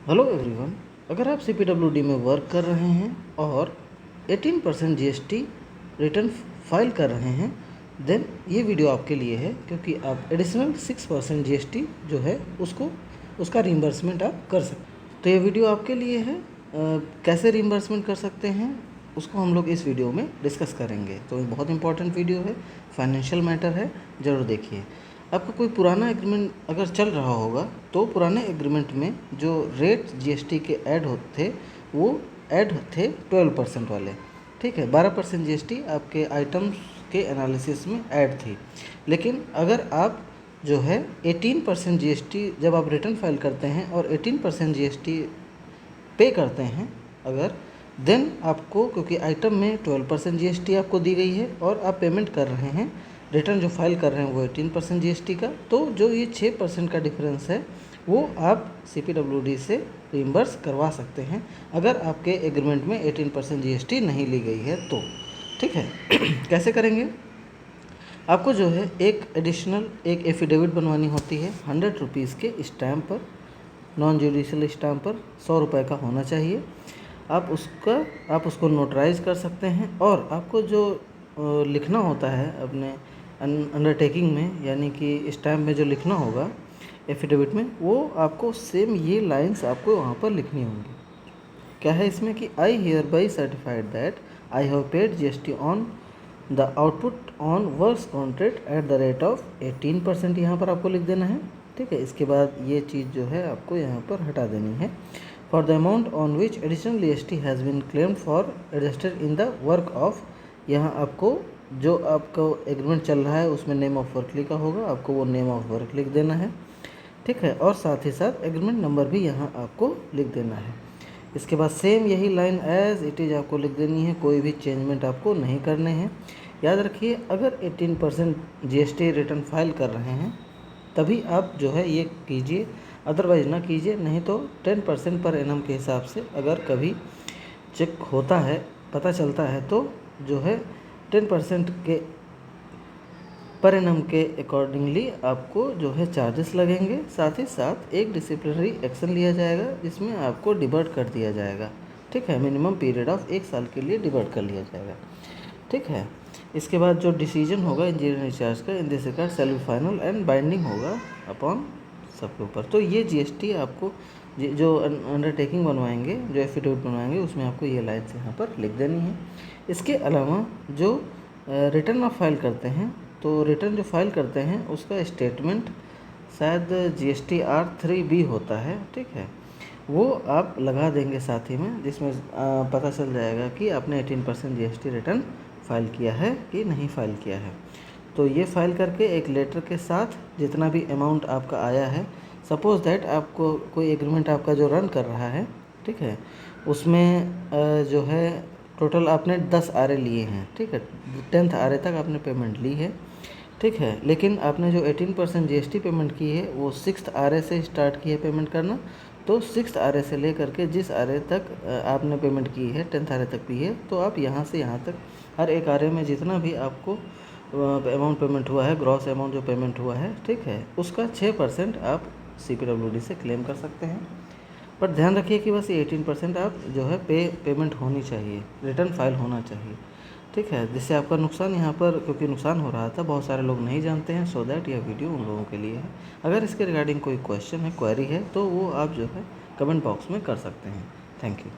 Hello everyone. अगर आप CPWD में वर्क कर रहे हैं और 18% GST रिटर्न फाइल कर रहे हैं, देन ये वीडियो आपके लिए है, क्योंकि आप एडिशनल 6% GST जो है उसका रिम्बर्समेंट आप कर सकते हैं। तो ये वीडियो आपके लिए है। कैसे रिम्बर्समेंट कर सकते हैं उसको हम लोग इस वीडियो में डिस्कस करेंगे। तो ये बहुत इंपॉर्टेंट वीडियो है, फाइनेंशियल मैटर है, ज़रूर देखिए। आपका कोई पुराना एग्रीमेंट अगर चल रहा होगा तो पुराने एग्रीमेंट में जो रेट GST के ऐड होते थे वो ऐड थे 12% वाले, ठीक है। 12% GST आपके आइटम्स के एनालिसिस में ऐड थी। लेकिन अगर आप जो है 18% GST जब आप रिटर्न फाइल करते हैं और 18% GST पे करते हैं अगर, देन आपको, क्योंकि आइटम में 12% GST आपको दी गई है और आप पेमेंट कर रहे हैं, रिटर्न जो फाइल कर रहे हैं वो 18% GST का, तो जो ये 6% का डिफरेंस है वो आप CPWD से रिम्बर्स करवा सकते हैं अगर आपके एग्रीमेंट में 18% GST नहीं ली गई है तो, ठीक है। कैसे करेंगे? आपको जो है एक एडिशनल एक एफिडेविट बनवानी होती है 100 रुपीज़ के स्टैम्प पर, नॉन जुडिशियल स्टैम्प पर 100 रुपये का होना चाहिए। आप उसको नोटराइज कर सकते हैं और आपको जो लिखना होता है अपने अंडरटेकिंग में, यानी कि स्टैम्प में जो लिखना होगा एफिडेविट में, वो आपको सेम ये लाइंस आपको वहाँ पर लिखनी होंगी। क्या है इसमें कि I hear by certified that I have paid GST on the output on works contract at the rate of 18%, यहाँ पर आपको लिख देना है, ठीक है। इसके बाद ये चीज़ जो है आपको यहाँ पर हटा देनी है। For the amount on which additional GST has been claimed for adjusted in the work of, यहाँ आपको जो आपका एग्रीमेंट चल रहा है उसमें नेम ऑफ वर्क लिखा होगा, आपको वो नेम ऑफ वर्क लिख देना है, ठीक है। और साथ ही साथ एग्रीमेंट नंबर भी यहाँ आपको लिख देना है। इसके बाद सेम यही लाइन एज इट इज़ आपको लिख देनी है, कोई भी चेंजमेंट आपको नहीं करने हैं। याद रखिए, अगर 18% GST रिटर्न फाइल कर रहे हैं तभी आप जो है ये कीजिए, अदरवाइज़ ना कीजिए। नहीं तो 10% पर एनम के हिसाब से अगर कभी चेक होता है, पता चलता है, तो जो है 10% के पर एनम के अकॉर्डिंगली आपको जो है चार्जेस लगेंगे। साथ ही साथ एक डिसिप्लिनरी एक्शन लिया जाएगा जिसमें आपको डिबर्ट कर दिया जाएगा, ठीक है। मिनिमम पीरियड ऑफ 1 साल के लिए डिबर्ट कर लिया जाएगा, ठीक है। इसके बाद जो डिसीजन होगा इंजीनियर इंचार्ज का in this regard shall be final and binding होगा अपॉन सबके ऊपर। तो ये GST आपको जो अंडरटेकिंग बनवाएंगे, जो एफिडेविट बनवाएंगे, उसमें आपको ये लाइन्स यहाँ पर लिख देनी है। इसके अलावा जो रिटर्न आप फाइल करते हैं, तो रिटर्न जो फाइल करते हैं उसका स्टेटमेंट शायद GST R3B होता है, ठीक है। वो आप लगा देंगे साथ ही में, जिसमें पता चल जाएगा कि आपने 18% GST रिटर्न फाइल किया है कि नहीं फाइल किया है। तो ये फाइल करके एक लेटर के साथ जितना भी अमाउंट आपका आया है, सपोज़ दैट आपको कोई एग्रीमेंट आपका जो रन कर रहा है, ठीक है, उसमें जो है टोटल आपने 10 आरे लिए हैं, ठीक है। 10th आरे तक आपने पेमेंट ली है, ठीक है। लेकिन आपने जो 18% GST पेमेंट की है वो 6th आरे से स्टार्ट की है पेमेंट करना। तो 6th आरे से लेकर के जिस आरे तक आपने पेमेंट की है, 10th आरे तक भी है, तो आप यहाँ से यहाँ तक हर एक आरे में जितना भी आपको अमाउंट पेमेंट हुआ है, ग्रॉस अमाउंट जो पेमेंट हुआ है, ठीक है, उसका 6% आप CPWD से क्लेम कर सकते हैं। पर ध्यान रखिए कि बस ये 18% आप जो है पेमेंट होनी चाहिए, रिटर्न फाइल होना चाहिए, ठीक है। जिससे आपका नुकसान यहाँ पर, क्योंकि नुकसान हो रहा था, बहुत सारे लोग नहीं जानते हैं, सो दैट यह वीडियो उन लोगों के लिए है। अगर इसके रिगार्डिंग कोई क्वेश्चन है, क्वेरी है, तो वो आप जो है कमेंट बॉक्स में कर सकते हैं। Thank you.